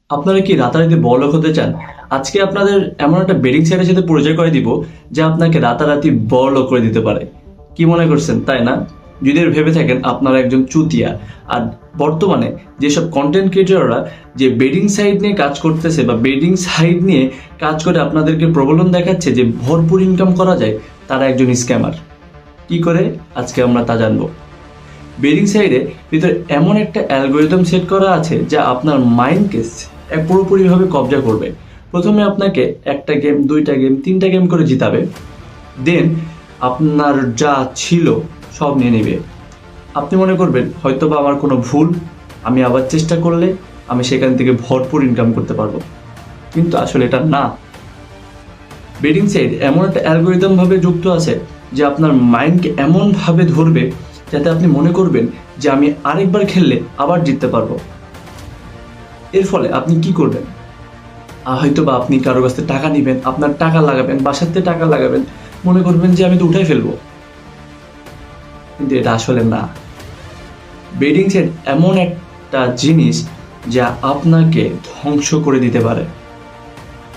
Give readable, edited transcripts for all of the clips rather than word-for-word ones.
আপনারা কি রাতারাতি বড়লোক হতে চান? আজকে আপনাদের এমন একটা বেডিং সাইটের সাথে পরিচয় করে দিব যে আপনাকে রাতারাতি বড়লোক করে দিতে পারে। কি মনে করছেন, তাই না? যদি এর ভেবে থাকেন আপনারা একজন চুতিয়া। আর বর্তমানে যেসব কন্টেন্ট ক্রিয়েটররা যে বেডিং সাইট নিয়ে কাজ করতেছে বা বেডিং সাইট নিয়ে কাজ করে আপনাদেরকে প্রবলন দেখাচ্ছে যে ভরপুর ইনকাম করা যায়, তারা একজন স্ক্যামার। কি করে আজকে আমরা তা জানবো। বেডিং সাইডে ভিতরে এমন একটা অ্যালগোরিদম সেট করা আছে যা আপনার মাইন্ডকে পুরোপুরিভাবে কবজা করবে। প্রথমে আপনাকে একটা গেম, দুইটা গেম, তিনটা গেম করে জিতাবে। দেন আপনার যা ছিল সব নিয়ে নেবে। আপনি মনে করবেন হয়তো বা আমার কোনো ভুল, আমি আবার চেষ্টা করলে আমি সেখান থেকে ভরপুর ইনকাম করতে পারবো, কিন্তু আসলে এটা না। বেডিং সাইট এমন একটা অ্যালগোরিদম ভাবে যুক্ত আছে যে আপনার মাইন্ডকে এমনভাবে ধরবে যাতে আপনি মনে করবেন যে আমি আরেকবার খেললে আবার জিততে পারবো। এর ফলে আপনি কি করবেন? হয়তো বা আপনি কারো কাছ থেকে টাকা নেবেন, আপনার টাকা লাগাবেন, বাসার থেকে টাকা লাগাবেন, মনে করবেন যে আমি তো উঠাই ফেলবো, কিন্তু এটা আসলে না। বেডিং সাইট এমন একটা জিনিস যা আপনাকে ধ্বংস করে দিতে পারে।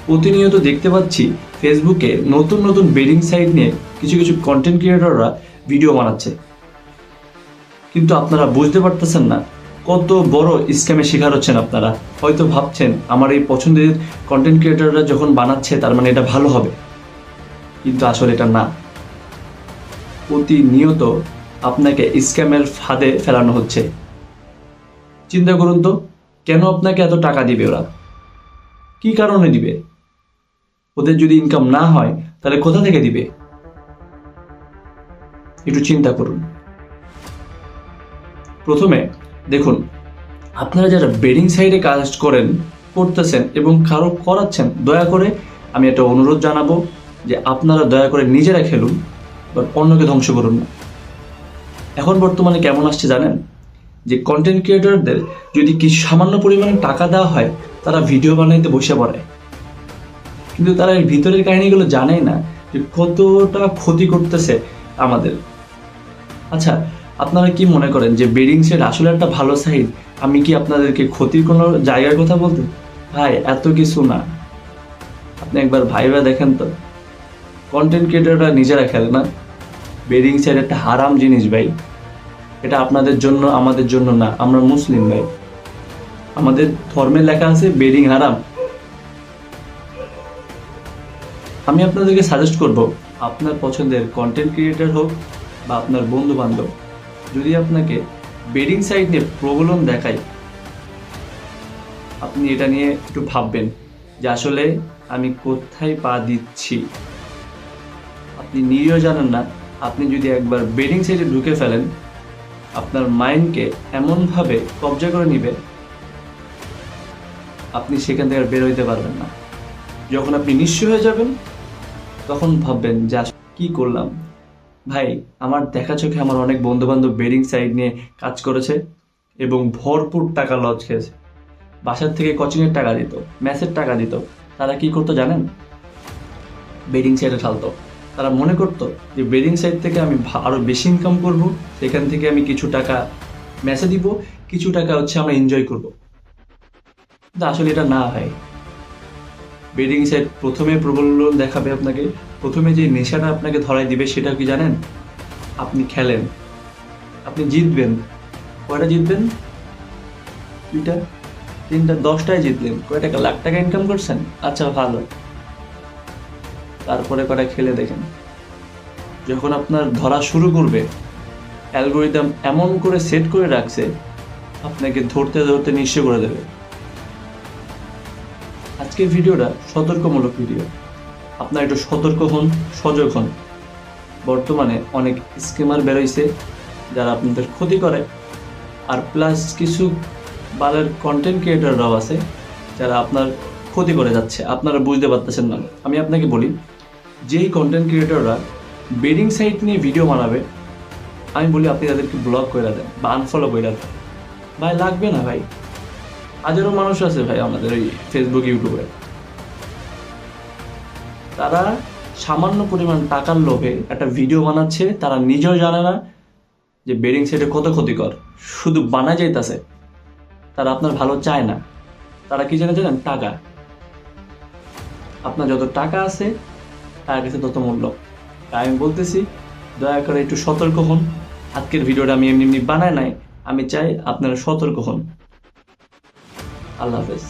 প্রতিনিয়ত দেখতে পাচ্ছি ফেসবুকে নতুন নতুন বেডিং সাইট নিয়ে কিছু কিছু কন্টেন্ট ক্রিয়েটররা ভিডিও বানাচ্ছে, কিন্তু আপনারা বুঝতে পারতেছেন না কত বড় স্ক্যামের শিকার হচ্ছেন আপনারা। হয়তো ভাবছেন আমার এই পছন্দের কন্টেন্ট ক্রিয়েটররা যখন বানাচ্ছে তার মানে এটা ভালো হবে, কিন্তু আসলে এটা না। প্রতিনিয়ত আপনাকে স্ক্যামের ফাঁদে ফেলানো হচ্ছে। চিন্তা করুন তো, কেন আপনাকে এত টাকা দিবে ওরা? কি কারণে দিবে? ওদের যদি ইনকাম না হয় তাহলে কোথা থেকে দিবে? একটু চিন্তা করুন। প্রথমে দেখুন, আপনারা যারা বেডিং সাইটে কাজ করতেছেন এবং কারো করাচ্ছেন, দয়া করে আমি একটা অনুরোধ জানাবো যে আপনারা দয়া করে নিজেরা খেলুন, বাট অন্যকে ধ্বংস করুন না। এখন বর্তমানে কেমন আসছে জানেন? যে কন্টেন্ট ক্রিয়েটরদের যদি কিছু সামান্য পরিমাণে টাকা দেওয়া হয়, তারা ভিডিও বানাইতে বসে পড়ে, কিন্তু তারা এর ভিতরের কাহিনীগুলো জানেই না যে কতটা ক্ষতি করতেছে আমাদের। আচ্ছা, আপনারা কি মনে করেন যে বেডিং সাইট আসলে একটা ভালো সাইট? আমি কি আপনাদেরকে ক্ষতির কোনো জায়গার কথা বলতে? ভাই, এত কিছু না। আপনি একবার ভাইবা দেখেন তো, কন্টেন্ট ক্রিয়েটররা নিজেরা খেলে না। বেডিং সাইট একটা হারাম জিনিস ভাই। এটা আপনাদের জন্য, আমাদের জন্য না। আমরা মুসলিম ভাই, আমাদের ধর্মে লেখা আছে বেডিং হারাম। আমি আপনাদেরকে সাজেস্ট করব, আপনার পছন্দের কন্টেন্ট ক্রিয়েটর হোক বা আপনার বন্ধু বান্ধব, যদি আপনাকে বেডিং সাইট নিয়ে প্রবলন দেখায়, আপনি এটা নিয়ে একটু ভাববেন যে আসলে আমি কোথায় পা দিচ্ছি। আপনি নিজেও জানেন না, আপনি যদি একবার বেডিং সাইটে ঢুকে ফেলেন, আপনার মাইন্ডকে এমনভাবে কবজা করে নিবে, আপনি সেখান থেকে আর বের হইতে পারবেন না। যখন আপনি নিঃস্ব হয়ে যাবেন, তখন ভাববেন যে আসলে কি করলাম। ভাই, আমার দেখা চোখে আমার অনেক বন্ধু বান্ধব বেডিং সাইট নিয়ে কাজ করেছে এবং ভরপুর টাকা লস খেয়েছে। বাসার থেকে কোচিংয়ের টাকা দিত, ম্যাচের টাকা দিত। তারা কি করতো জানেন? বেডিং সাইটে ঢালতো। তারা মনে করতো যে বেডিং সাইট থেকে আমি আরো বেশি ইনকাম করব, সেখান থেকে আমি কিছু টাকা ম্যাচে দিব, কিছু টাকা হচ্ছে আমরা এনজয় করব। কিন্তু আসলে এটা না ভাই। বেডিং সাইট প্রথমে প্রবলন দেখাবে আপনাকে, প্রথমে যে নেশাটা আপনাকে ধরাই দিবে সেটা কি জানেন? আপনি খেলেন, আপনি জিতবেন। কয়টা জিতবেন? দুইটা, তিনটা, 10টায় জিতলেন। কয় টাকা? লাখ টাকা ইনকাম করছেন। আচ্ছা, ভালো। তারপরে কটা খেলে দেখেন, যখন আপনার ধরা শুরু করবে, অ্যালগোরিদম এমন করে সেট করে রাখছে আপনাকে ধরতে ধরতে নিঃস্ব করে দেবে। আজকের ভিডিওটা সতর্কমূলক ভিডিও। আপনার একটু সতর্ক হন, সজাগ হন। বর্তমানে অনেক স্ক্যামার বেরোইছে যারা আপনাদের ক্ষতি করে, আর প্লাস কিছু বালের কন্টেন্ট ক্রিয়েটররাও আছে যারা আপনার ক্ষতি করে যাচ্ছে, আপনারা বুঝতে পারতেছেন না। আমি আপনাকে বলি, যেই কন্টেন্ট ক্রিয়েটররা বেডিং সাইট নিয়ে ভিডিও বানাবে, আমি বলি আপনি তাদেরকে ব্লক করে দেন বা আনফলো করে দেন। ভাই, লাগবে না ভাই। হাজারো মানুষ আছে ভাই আমাদের ওই ফেসবুক, ইউটিউবে, তারা সামান্য পরিমাণ টাকার লোভে একটা ভিডিও বানাচ্ছে। তারা নিজেও জানে না যে বেডিং সাইটে কত ক্ষতিকর, শুধু বানা যাইতাছে। তারা আপনার ভালো চায় না। তারা কি জানে জানেন? টাকা। আপনার যত টাকা আছে তার কাছে তত মূল্য। তাই আমি বলতেছি, দয়া করে একটু সতর্ক হন। আজকের ভিডিওটা আমি এমনি এমনি বানাই নাই, আমি চাই আপনারা সতর্ক হন। আল্লাহ হাফেজ।